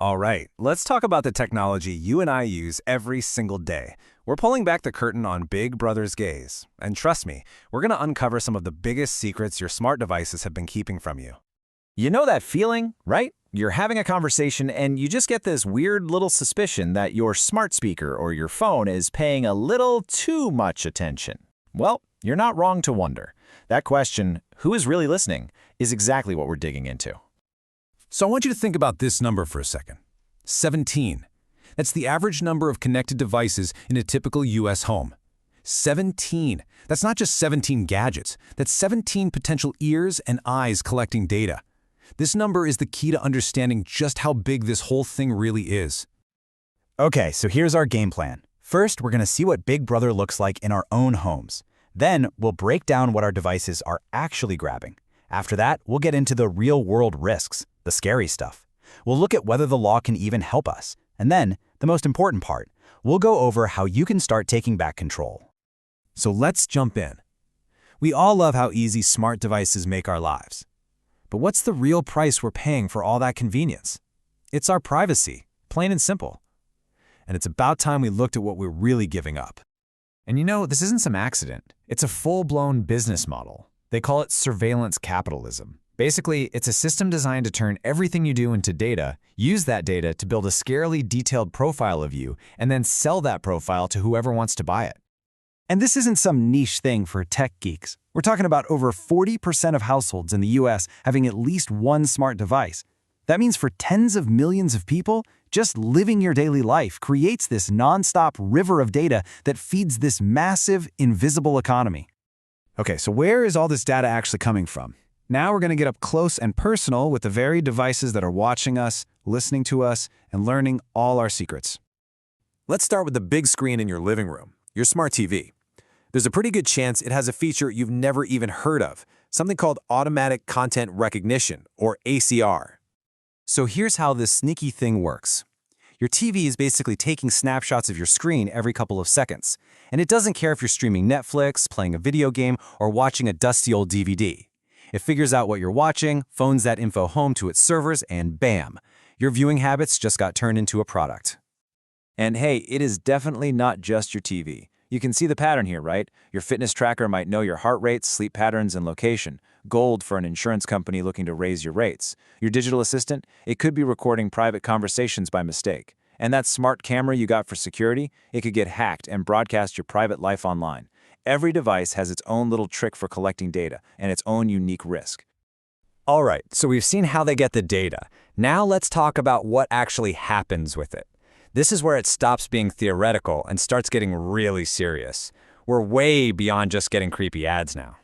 All right, let's talk about the technology you and I use every single day. We're pulling back the curtain on Big Brother's gaze. And trust me, we're going to uncover some of the biggest secrets your smart devices have been keeping from you. You know that feeling, right? You're having a conversation and you just get this weird little suspicion that your smart speaker or your phone is paying a little too much attention. Well, you're not wrong to wonder. That question, who is really listening, is exactly what we're digging into. So I want you to think about this number for a second. 17. That's the average number of connected devices in a typical US home. 17. That's not just 17 gadgets. That's 17 potential ears and eyes collecting data. This number is the key to understanding just how big this whole thing really is. Okay, so here's our game plan. First, we're going to see what Big Brother looks like in our own homes. Then, we'll break down what our devices are actually grabbing. After that, we'll get into the real-world risks, the scary stuff. We'll look at whether the law can even help us. And then, the most important part, we'll go over how you can start taking back control. So let's jump in. We all love how easy smart devices make our lives. But what's the real price we're paying for all that convenience? It's our privacy, plain and simple. And it's about time we looked at what we're really giving up. And you know, this isn't some accident. It's a full-blown business model. They call it surveillance capitalism. Basically, it's a system designed to turn everything you do into data, use that data to build a scarily detailed profile of you, and then sell that profile to whoever wants to buy it. And this isn't some niche thing for tech geeks. We're talking about over 40% of households in the US having at least one smart device. That means for tens of millions of people, just living your daily life creates this nonstop river of data that feeds this massive, invisible economy. Okay, so where is all this data actually coming from? Now we're going to get up close and personal with the very devices that are watching us, listening to us, and learning all our secrets. Let's start with the big screen in your living room, your smart TV. There's a pretty good chance it has a feature you've never even heard of, something called automatic content recognition, or ACR. So here's how this sneaky thing works. Your TV is basically taking snapshots of your screen every couple of seconds, and it doesn't care if you're streaming Netflix, playing a video game, or watching a dusty old DVD. It figures out what you're watching, phones that info home to its servers, and bam! Your viewing habits just got turned into a product. And hey, it is definitely not just your TV. You can see the pattern here, right? Your fitness tracker might know your heart rate, sleep patterns, and location. Gold for an insurance company looking to raise your rates. Your digital assistant, it could be recording private conversations by mistake. And that smart camera you got for security, it could get hacked and broadcast your private life online. Every device has its own little trick for collecting data and its own unique risk. All right, so we've seen how they get the data. Now let's talk about what actually happens with it. This is where it stops being theoretical and starts getting really serious. We're way beyond just getting creepy ads now.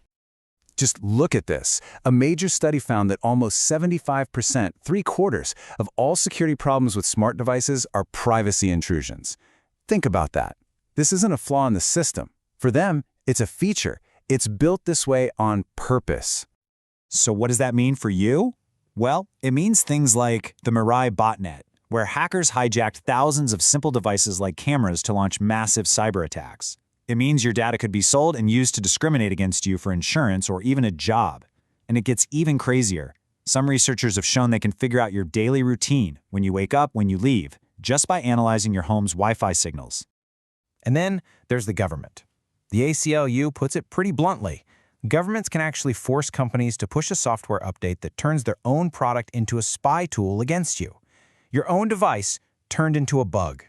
Just look at this. A major study found that almost 75%, three-quarters, of all security problems with smart devices are privacy intrusions. Think about that. This isn't a flaw in the system. For them, it's a feature. It's built this way on purpose. So what does that mean for you? Well, it means things like the Mirai botnet, where hackers hijacked thousands of simple devices like cameras to launch massive cyber attacks. It means your data could be sold and used to discriminate against you for insurance or even a job. And it gets even crazier. Some researchers have shown they can figure out your daily routine, when you wake up, when you leave, just by analyzing your home's Wi-Fi signals. And then there's the government. The ACLU puts it pretty bluntly. Governments can actually force companies to push a software update that turns their own product into a spy tool against you. Your own device turned into a bug.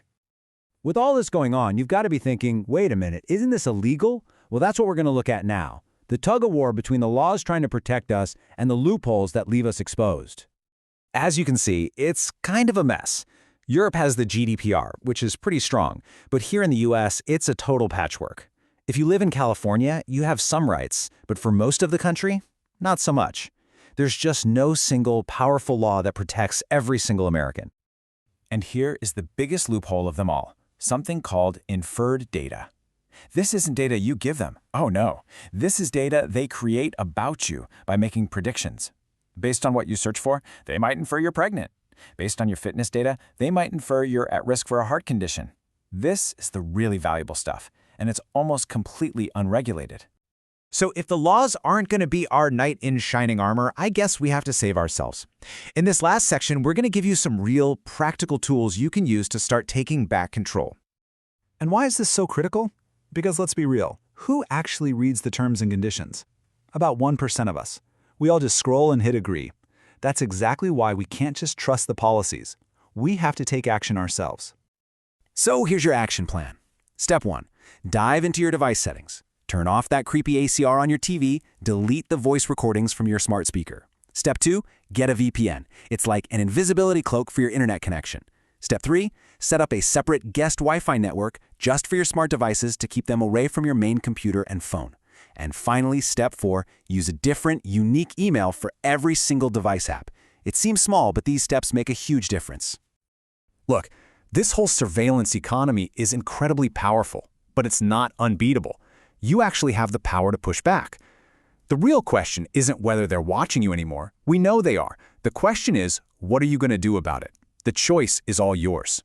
With all this going on, you've got to be thinking, wait a minute, isn't this illegal? Well, that's what we're going to look at now. The tug-of-war between the laws trying to protect us and the loopholes that leave us exposed. As you can see, it's kind of a mess. Europe has the GDPR, which is pretty strong, but here in the US, it's a total patchwork. If you live in California, you have some rights, but for most of the country, not so much. There's just no single, powerful law that protects every single American. And here is the biggest loophole of them all, something called inferred data. This isn't data you give them. Oh no, this is data they create about you by making predictions. Based on what you search for, they might infer you're pregnant. Based on your fitness data, they might infer you're at risk for a heart condition. This is the really valuable stuff, and it's almost completely unregulated. So if the laws aren't going to be our knight in shining armor, I guess we have to save ourselves. In this last section, we're going to give you some real, practical tools you can use to start taking back control. And why is this so critical? Because let's be real, who actually reads the terms and conditions? About 1% of us. We all just scroll and hit agree. That's exactly why we can't just trust the policies. We have to take action ourselves. So here's your action plan. Step 1. Dive into your device settings. Turn off that creepy ACR on your TV, delete the voice recordings from your smart speaker. Step 2. Get a VPN. It's like an invisibility cloak for your internet connection. Step 3. Set up a separate guest Wi-Fi network just for your smart devices to keep them away from your main computer and phone. And finally, Step 4. Use a different, unique email for every single device app. It seems small, but these steps make a huge difference. Look, this whole surveillance economy is incredibly powerful, but it's not unbeatable. You actually have the power to push back. The real question isn't whether they're watching you anymore. We know they are. The question is, what are you going to do about it? The choice is all yours.